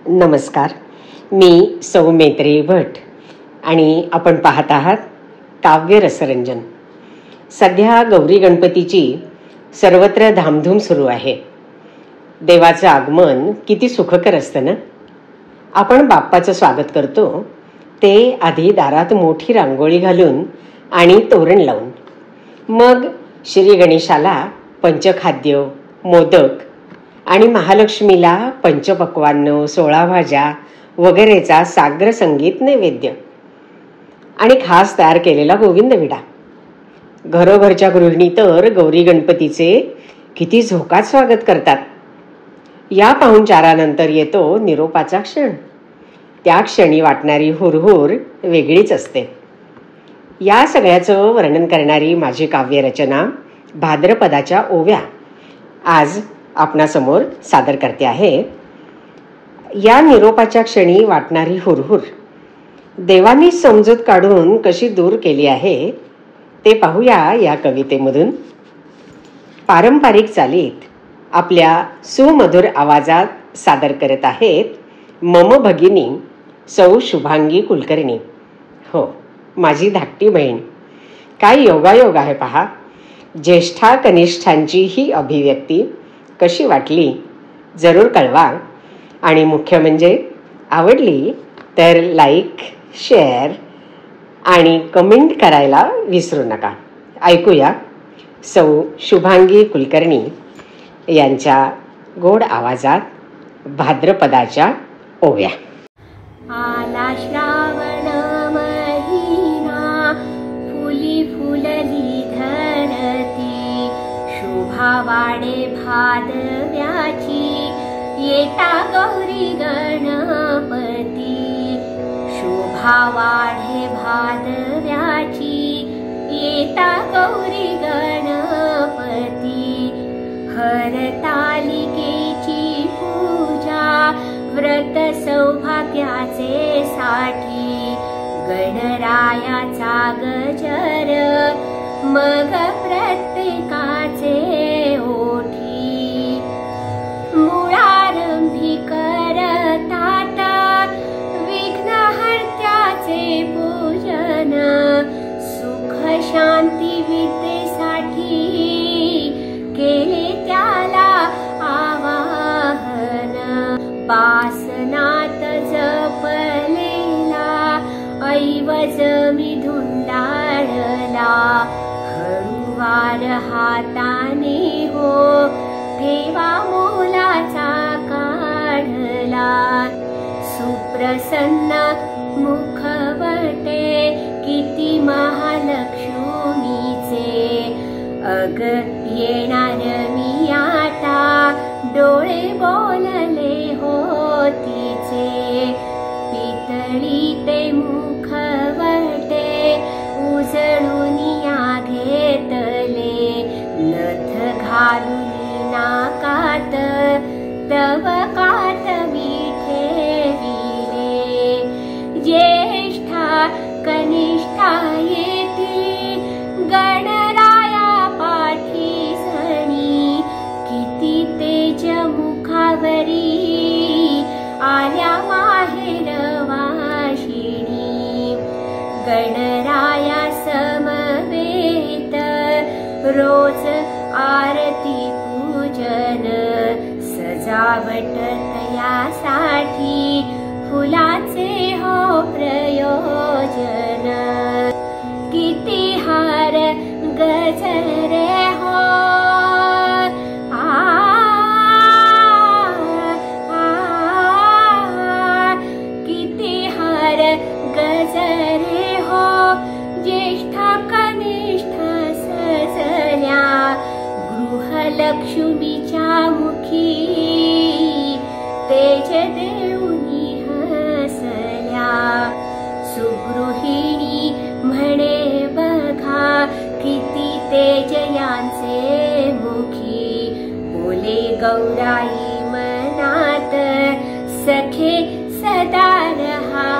नमस्कार, मी सौ मैत्री भट आणि आपण पाहत आहात काव्य रसरंजन. सध्या गौरी गणपतीची सर्वत्र धामधूम सुरू आहे. देवाचं आगमन किती सुखकर असतं ना. आपण बाप्पाचं स्वागत करतो ते आधी दारात मोठी रांगोळी घालून आणि तोरण लावून, मग श्री गणेशाला पंचखाद्य, मोदक आणि महालक्ष्मीला पंचपक्वान्न, 16 भाज्या वगैरेचा साग्र संगीत नैवेद्य आणि खास तयार केलेला गोविंद विडा. घरोघरच्या गृहिणी तर गौरी गणपतीचे किती झोकात स्वागत करतात. या पाहुणचारानंतर येतो निरोपाचा क्षण. त्या क्षणी वाटणारी हुरहुर वेगळीच असते. या सगळ्याचं वर्णन करणारी माझी काव्यरचना भाद्रपदाच्या ओव्या आज आपणासमोर सादर करते आहे. या निरोपाच्या क्षणी वाटणारी हुरहुर देवानी समजूत काढून कशी दूर केली आहे ते पाहूया या कवितेमधून. पारंपरिक चालीत आपल्या सुमधुर आवाजात सादर करत आहेत मम भगिनी सौ शुभांगी कुलकर्णी. हो, माझी धाकटी बहीण. काय योगायोग आहे पहा. ज्येष्ठा कनिष्ठांची ही अभिव्यक्ती कशी वाटली जरूर कळवा. आणि मुख्य म्हणजे आवडली तर लाईक, शेअर आणि कमेंट करायला विसरू नका. ऐकूया सौ शुभांगी कुलकर्णी यांच्या गोड आवाजात भाद्रपदाच्या ओव्या. आला श्रावण महिना, फुली फुलली धरती, शोभा वाढे भादव्याची, येता गौरी गणपती. शोभा वाढे भादव्याची, येता गौरी गणपती. हरतालिकेची पूजा, व्रत सौभाग्याचे साठी, गणरायाचा गजर मग प्रत्येकाचे ओठी. मुळारंभी करतात विघ्नहर्त्याचे पूजन, सुख शांती विद्येसाठी केले त्याला आवाहन. बासनात जपलेला ऐवज मी धुंडाळला, हळूवार हाताने हो ठेवा मोलाचा काढला. सुप्रसन्न मुखवटे किती महालक्ष्मीचे, अग येणार मी आता डोळे बोलले होतीचे. पितळी ते मुखवटे उजळून या घेतले, नथ घालून नाकात तवकात मी ठेविले. ज्येष्ठा कनिष्ठा येती गणराया पाठी सणी, किती तेज मुखावरी आल्या माहेर वाशिणी. गणराया समवेत रोज आरती पूजन, सजावट तयासाठी फुलाचे हो प्रयोजन. किती हार गजरे हो किती हार गजरे हो, ज्येष्ठा कनिष्ठा सजल्या. गृहलक्ष्मीच्या मुखी तेज देऊनी हसल्या. सुगृहिणी म्हणे बघा किती तेज यांचे मुखी, बोले गौराई मनात सखे सदा रहा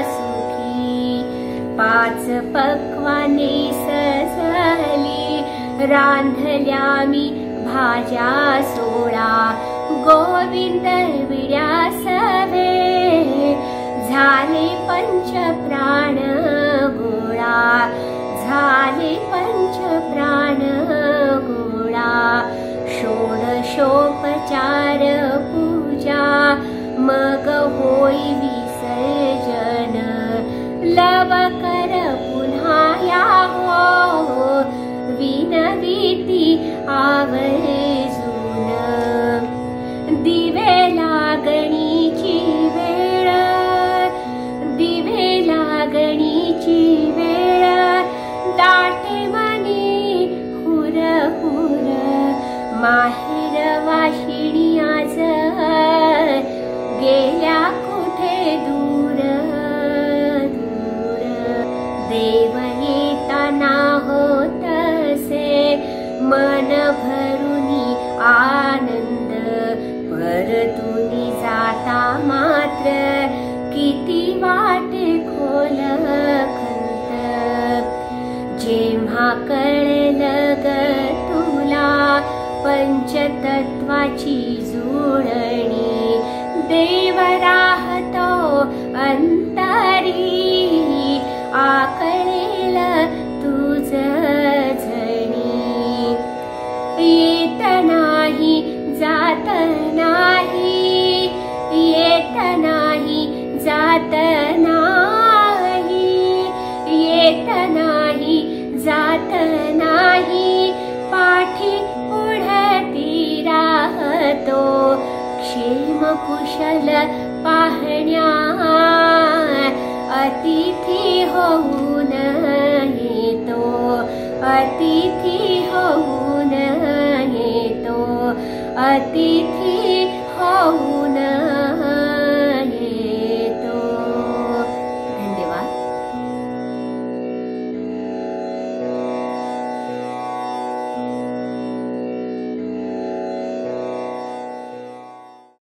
सुखी. 5 पक्वाने सजली, रांधल्या मी भाज्या 16, गोविंद विड्यास झाले पंच प्राण गोळा, झाले पंच प्राण गोळा, षोडशोपचार पूजा मग होई विसर्जन, लवकर पुन्हा या हो विनविती आवर्जून, दिवे लागणीची वेळ, दिवे लागणीची वेळ, दाटे मनी हुर हुर, माहेर वाशिणी आज गेल्या कुठे दूर दूर, देव येताना होतसे मन भरुनी आनंद, परतुनी जाता मात्र किती वाटे खोल खंत, जेव्हा कळलं ग तुला पंचतत्वाची जुळणी, देव राहतो अंतरी, आकळेल तुझ झणी, येत नाही जात नाही, येत नाही जात नाही, येत नाही जात नाही, पाठी पुढती राहतो क्षेम कुशल पाहण्या, अतिथी होऊन येतो, अतिथी होऊन येतो, अतिथी होऊन